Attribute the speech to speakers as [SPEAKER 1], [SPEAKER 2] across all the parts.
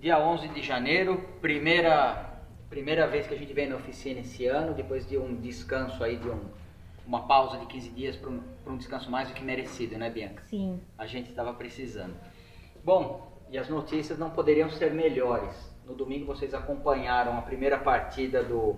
[SPEAKER 1] Dia 11 de janeiro, primeira vez que a gente vem na oficina esse ano, depois de um descanso aí, uma pausa de 15 dias para um descanso mais do que merecido, né, Bianca?
[SPEAKER 2] Sim.
[SPEAKER 1] A gente estava precisando. Bom, e as notícias não poderiam ser melhores. No domingo vocês acompanharam a primeira partida do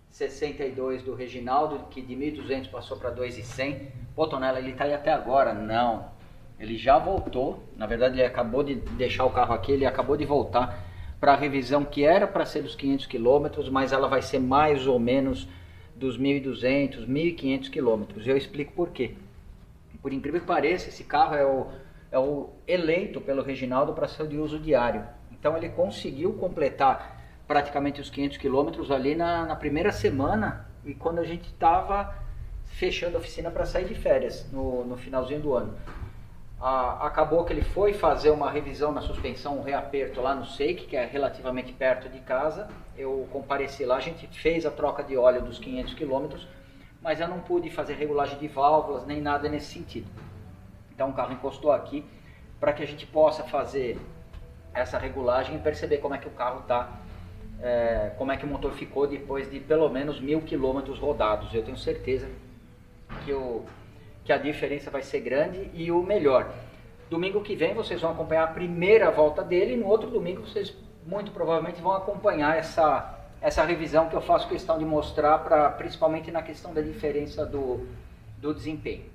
[SPEAKER 1] 62 do Reginaldo, que de 1.200 passou para 2.100. Pô, Tonela, ele está aí até agora? Não. Ele já voltou, na verdade ele acabou de deixar o carro aqui, ele acabou de voltar para a revisão que era para ser dos 500 km, mas ela vai ser mais ou menos dos 1.200, 1.500 km. Eu explico por quê. Por incrível que pareça, esse carro é o eleito pelo Reginaldo para ser de uso diário. Então ele conseguiu completar praticamente os 500 km ali na primeira semana, e quando a gente estava fechando a oficina para sair de férias, no finalzinho do ano. Acabou que ele foi fazer uma revisão na suspensão, um reaperto lá no Seik, que é relativamente perto de casa. Eu compareci lá, a gente fez a troca de óleo dos 500 km, mas eu não pude fazer regulagem de válvulas nem nada nesse sentido. Então o carro encostou aqui para que a gente possa fazer essa regulagem e perceber como é que o carro está, como é que o motor ficou depois de pelo menos 1.000 km rodados. Eu tenho certeza que a diferença vai ser grande. E o melhor, domingo que vem vocês vão acompanhar a primeira volta dele, e no outro domingo vocês muito provavelmente vão acompanhar essa revisão que eu faço questão de mostrar, principalmente na questão da diferença do desempenho.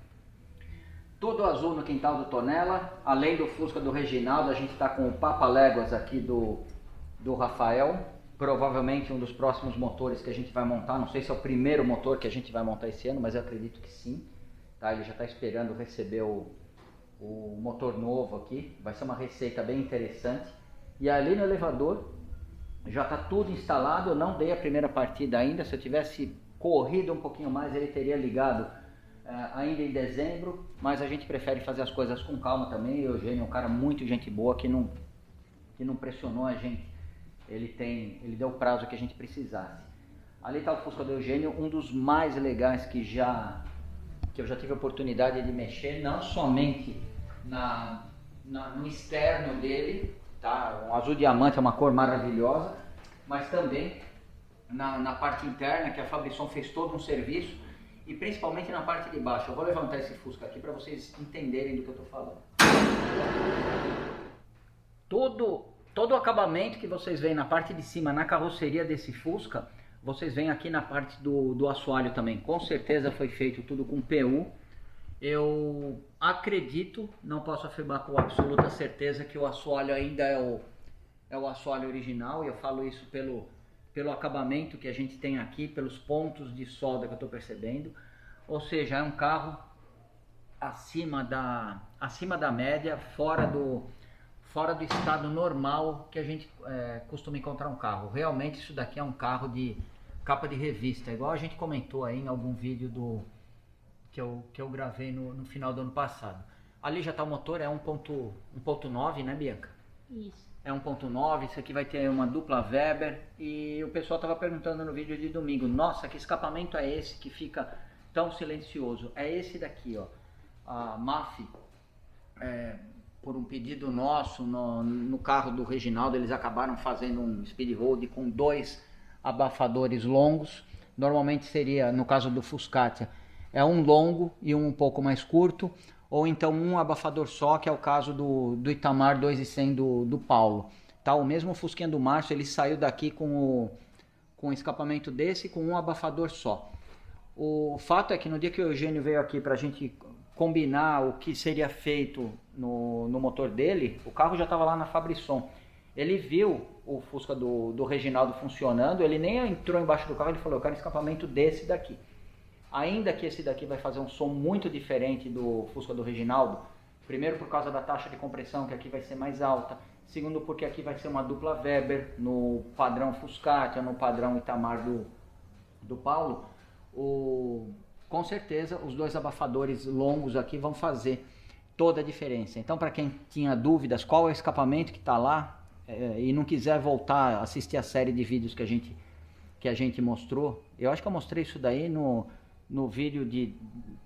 [SPEAKER 1] Tudo azul no quintal do Tonela, além do Fusca do Reginaldo, a gente está com o Papaléguas aqui do Rafael, provavelmente um dos próximos motores que a gente vai montar. Não sei se é o primeiro motor que a gente vai montar esse ano, mas eu acredito que sim. Tá, ele já está esperando receber o motor novo aqui, vai ser uma receita bem interessante. E ali no elevador já está tudo instalado. Eu não dei a primeira partida ainda, se eu tivesse corrido um pouquinho mais ele teria ligado ainda em dezembro, mas a gente prefere fazer as coisas com calma também. O Eugênio é um cara muito gente boa, que não pressionou a gente, ele deu o prazo que a gente precisasse. Ali está o Fusca do Eugênio, um dos mais legais que eu já tive a oportunidade de mexer, não somente no externo dele, tá? Um azul diamante é uma cor maravilhosa, mas também na parte interna, que a Fabrisson fez todo um serviço, e principalmente na parte de baixo. Eu vou levantar esse Fusca aqui para vocês entenderem do que eu estou falando. Todo o acabamento que vocês veem na parte de cima, na carroceria desse Fusca, vocês veem aqui na parte do assoalho também. Com certeza foi feito tudo com PU. Eu acredito, não posso afirmar com absoluta certeza que o assoalho ainda é o assoalho original. E eu falo isso pelo acabamento que a gente tem aqui, pelos pontos de solda que eu estou percebendo. Ou seja, é um carro acima da média, fora do estado normal que a gente costuma encontrar um carro. Realmente isso daqui é um carro de capa de revista, igual a gente comentou aí em algum vídeo que eu gravei no final do ano passado. Ali já está o motor, é 1.9, né, Bianca?
[SPEAKER 2] Isso.
[SPEAKER 1] É 1.9, isso aqui vai ter uma dupla Weber. E o pessoal estava perguntando no vídeo de domingo: nossa, que escapamento é esse que fica tão silencioso? É esse daqui, ó. A MAF, por um pedido nosso, no carro do Reginaldo, eles acabaram fazendo um speed hold com 2 abafadores longos. Normalmente seria, no caso do Fuscatia, é um longo e um pouco mais curto, ou então um abafador só, que é o caso do Itamar 2.100 do Paulo. Tá, o mesmo Fusquinha do Márcio, ele saiu daqui com um escapamento desse, com um abafador só. O fato é que no dia que o Eugênio veio aqui para a gente combinar o que seria feito no motor dele, o carro já estava lá na Fabrisson. Ele viu o Fusca do Reginaldo funcionando, ele nem entrou embaixo do carro, ele falou: eu quero um escapamento desse daqui. Ainda que esse daqui vai fazer um som muito diferente do Fusca do Reginaldo, primeiro por causa da taxa de compressão, que aqui vai ser mais alta, segundo porque aqui vai ser uma dupla Weber, no padrão Fuscatia, no padrão Itamar do Paulo, com certeza os 2 abafadores longos aqui vão fazer toda a diferença. Então, para quem tinha dúvidas qual é o escapamento que está lá, e não quiser voltar a assistir a série de vídeos que a gente mostrou, eu acho que eu mostrei isso daí no vídeo de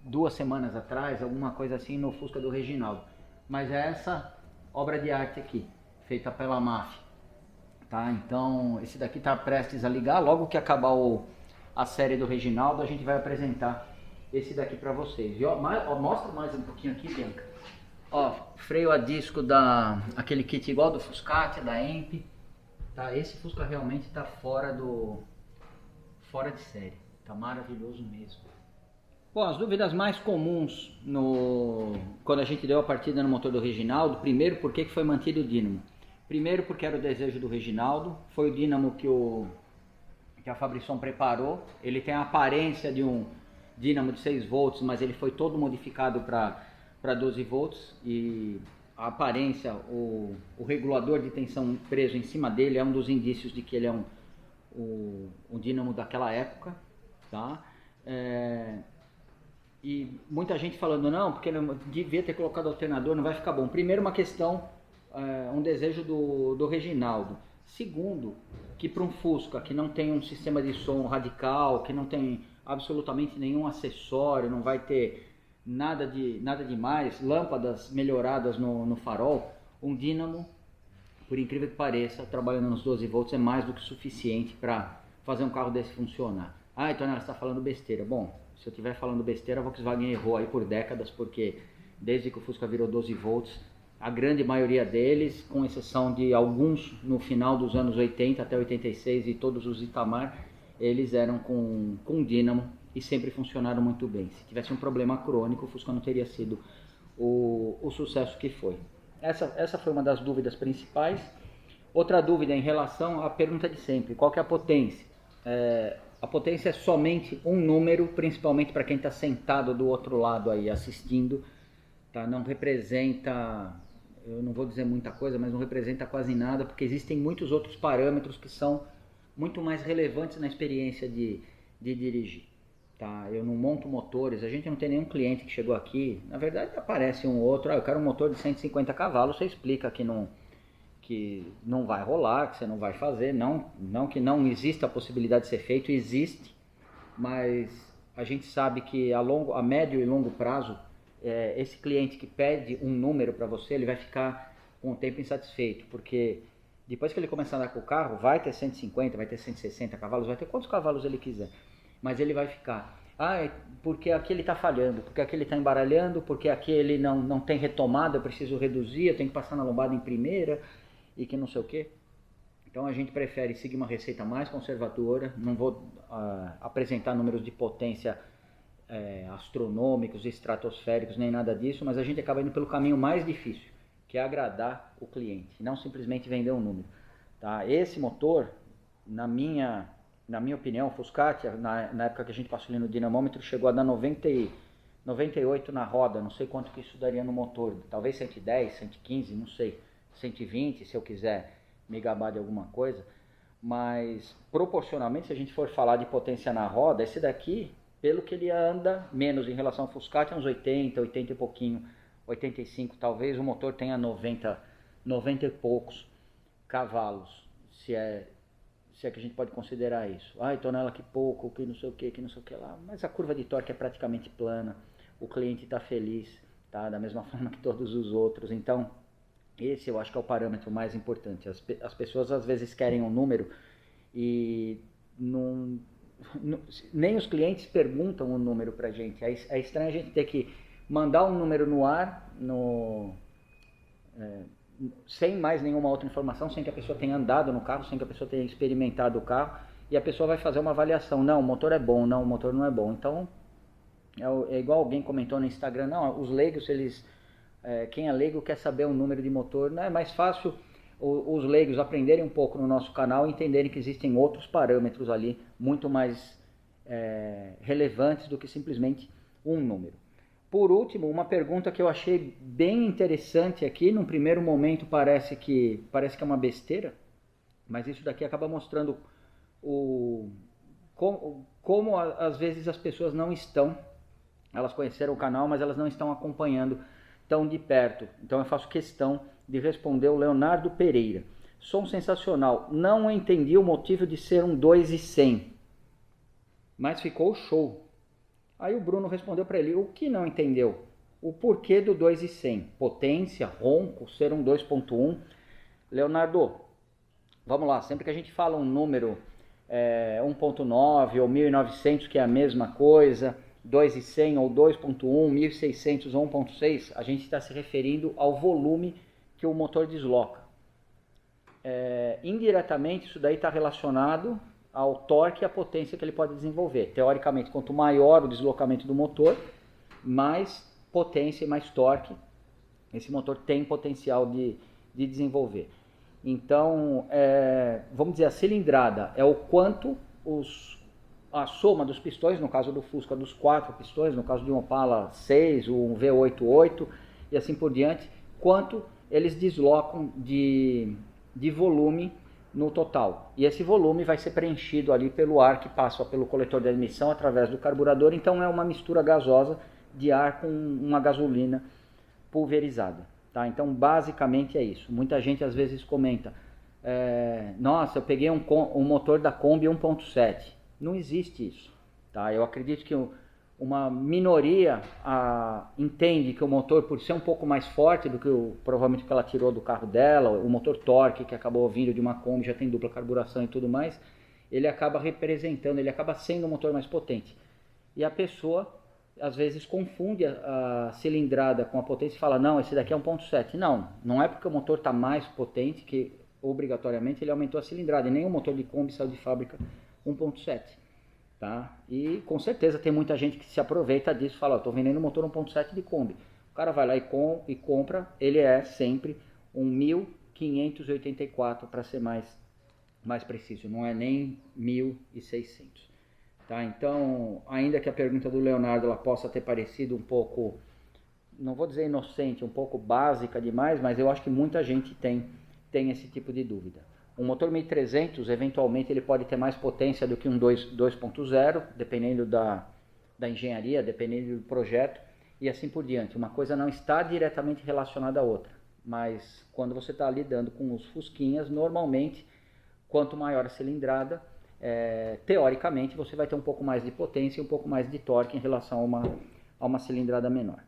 [SPEAKER 1] 2 semanas atrás, alguma coisa assim, no Fusca do Reginaldo. Mas é essa obra de arte aqui, feita pela MAF. tá? Então esse daqui está prestes a ligar. Logo que acabar a série do Reginaldo, a gente vai apresentar esse daqui para vocês. E, ó, mostra mais um pouquinho aqui, Bianca. Ó, freio a disco aquele kit igual do Fuscat, da EMP. Tá? Esse Fusca realmente está fora de série. Tá maravilhoso mesmo. Bom, as dúvidas mais comuns quando a gente deu a partida no motor do Reginaldo, primeiro, por que foi mantido o dínamo? Primeiro, porque era o desejo do Reginaldo, foi o dínamo que a Fabrisson preparou. Ele tem a aparência de um dínamo de 6 volts, mas ele foi todo modificado para 12 volts e a aparência, o regulador de tensão preso em cima dele é um dos indícios de que ele é um dínamo daquela época, tá? E muita gente falando, não, porque ele devia ter colocado alternador, não vai ficar bom. Primeiro, uma questão, um desejo do Reginaldo. Segundo, que para um Fusca que não tem um sistema de som radical, que não tem absolutamente nenhum acessório, não vai ter nada demais, lâmpadas melhoradas no farol, um dínamo, por incrível que pareça, trabalhando nos 12 volts é mais do que suficiente para fazer um carro desse funcionar. Ah, então ela está falando besteira. Bom, se eu estiver falando besteira, a Volkswagen errou aí por décadas, porque desde que o Fusca virou 12 volts, a grande maioria deles, com exceção de alguns no final dos anos 80 até 86 e todos os Itamar, eles eram com dínamo e sempre funcionaram muito bem. Se tivesse um problema crônico, o Fusca não teria sido o sucesso que foi. Essa foi uma das dúvidas principais. Outra dúvida em relação à pergunta de sempre, qual que é a potência? A potência é somente um número, principalmente para quem está sentado do outro lado aí assistindo, tá? Não representa, eu não vou dizer muita coisa, mas não representa quase nada, porque existem muitos outros parâmetros que são muito mais relevantes na experiência de dirigir. Tá? Eu não monto motores, a gente não tem nenhum cliente que chegou aqui, na verdade aparece um outro, eu quero um motor de 150 cavalos, você explica que não vai rolar, que você não vai fazer, não que não exista a possibilidade de ser feito, existe, mas a gente sabe que a médio e longo prazo, esse cliente que pede um número para você, ele vai ficar com o tempo insatisfeito, porque depois que ele começar a andar com o carro, vai ter 150, vai ter 160 cavalos, vai ter quantos cavalos ele quiser, mas ele vai ficar, porque aqui ele está falhando, porque aqui ele está embaralhando, porque aqui ele não tem retomada, eu preciso reduzir, eu tenho que passar na lombada em primeira, e que não sei o que. Então a gente prefere seguir uma receita mais conservadora, não vou apresentar números de potência astronômicos, estratosféricos, nem nada disso, mas a gente acaba indo pelo caminho mais difícil, que é agradar o cliente, não simplesmente vender um número. Tá? Esse motor, na minha opinião, o Fuscat, na época que a gente passou ali no dinamômetro, chegou a dar 98 na roda, não sei quanto que isso daria no motor, talvez 110, 115, não sei, 120 se eu quiser me gabar de alguma coisa, mas proporcionalmente, se a gente for falar de potência na roda, esse daqui, pelo que ele anda menos em relação ao Fuscat, é uns 80 e pouquinho, 85 talvez, o motor tenha 90 e poucos cavalos, se é que a gente pode considerar isso. Tonela, que pouco, que não sei o que lá, mas a curva de torque é praticamente plana, o cliente está feliz, tá? Da mesma forma que todos os outros, então esse eu acho que é o parâmetro mais importante. As pessoas às vezes querem um número e nem os clientes perguntam um número pra gente. É estranho a gente ter que mandar um número no ar, sem mais nenhuma outra informação, sem que a pessoa tenha andado no carro, sem que a pessoa tenha experimentado o carro, e a pessoa vai fazer uma avaliação. Não, o motor é bom, não, o motor não é bom. Então, é igual alguém comentou no Instagram, não, os leigos, quem é leigo quer saber o número de motor, não é mais fácil os leigos aprenderem um pouco no nosso canal e entenderem que existem outros parâmetros ali muito mais relevantes do que simplesmente um número. Por último, uma pergunta que eu achei bem interessante aqui, num primeiro momento parece que é uma besteira, mas isso daqui acaba mostrando como às vezes as pessoas não estão, elas conheceram o canal, mas elas não estão acompanhando tão de perto. Então eu faço questão de responder o Leonardo Pereira. Som sensacional. Não entendi o motivo de ser um 2.100, mas ficou show. Aí o Bruno respondeu para ele, o que não entendeu? O porquê do 2.100. Potência, ronco, ser um 2.1. Leonardo, vamos lá, sempre que a gente fala um número 1.9 ou 1900, que é a mesma coisa, 2.100 ou 2.1, 1600 ou 1.6, a gente está se referindo ao volume que o motor desloca. Indiretamente, isso daí está relacionado ao torque e à potência que ele pode desenvolver. Teoricamente, quanto maior o deslocamento do motor, mais potência e mais torque esse motor tem potencial de desenvolver. Então, vamos dizer, a cilindrada é o quanto a soma dos pistões, no caso do Fusca, dos 4 pistões, no caso de um Opala 6, um V8.8 e assim por diante, quanto eles deslocam de volume no total. E esse volume vai ser preenchido ali pelo ar que passa pelo coletor de admissão através do carburador. Então é uma mistura gasosa de ar com uma gasolina pulverizada. Tá? Então basicamente é isso. Muita gente às vezes comenta, nossa, eu peguei um motor da Kombi 1.7. Não existe isso. Tá? Eu acredito que uma minoria entende que o motor, por ser um pouco mais forte do que provavelmente que ela tirou do carro dela, o motor torque que acabou vindo de uma Kombi, já tem dupla carburação e tudo mais, ele acaba representando, ele acaba sendo um motor mais potente. E a pessoa às vezes confunde a cilindrada com a potência e fala, não, esse daqui é 1.7. Não é porque o motor está mais potente que obrigatoriamente ele aumentou a cilindrada, e nenhum motor de Kombi saiu de fábrica 1.7. Tá? E com certeza tem muita gente que se aproveita disso e fala, estou vendendo um motor 1.7 de Kombi. O cara vai lá e compra, ele é sempre um 1584 para ser mais preciso, não é nem 1600. Tá? Então, ainda que a pergunta do Leonardo ela possa ter parecido um pouco, não vou dizer inocente, um pouco básica demais, mas eu acho que muita gente tem esse tipo de dúvida. Um motor 1300, eventualmente, ele pode ter mais potência do que um 2.0, dependendo da engenharia, dependendo do projeto, e assim por diante. Uma coisa não está diretamente relacionada à outra, mas quando você está lidando com os fusquinhas, normalmente, quanto maior a cilindrada, teoricamente, você vai ter um pouco mais de potência e um pouco mais de torque em relação a uma cilindrada menor.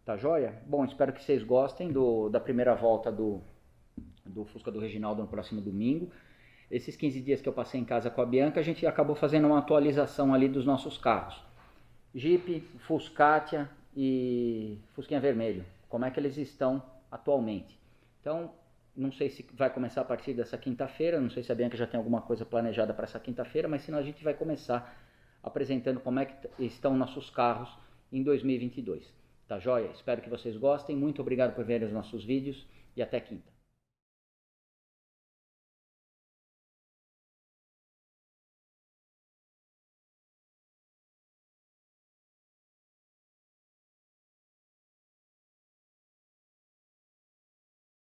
[SPEAKER 1] Tá joia? Bom, espero que vocês gostem da primeira volta do Fusca do Reginaldo no próximo domingo. Esses 15 dias que eu passei em casa com a Bianca, a gente acabou fazendo uma atualização ali dos nossos carros. Jeep, Fuscatia e Fusquinha Vermelho. Como é que eles estão atualmente. Então, não sei se vai começar a partir dessa quinta-feira, não sei se a Bianca já tem alguma coisa planejada para essa quinta-feira, mas senão a gente vai começar apresentando como é que estão nossos carros em 2022. Tá joia? Espero que vocês gostem. Muito obrigado por verem os nossos vídeos e até quinta.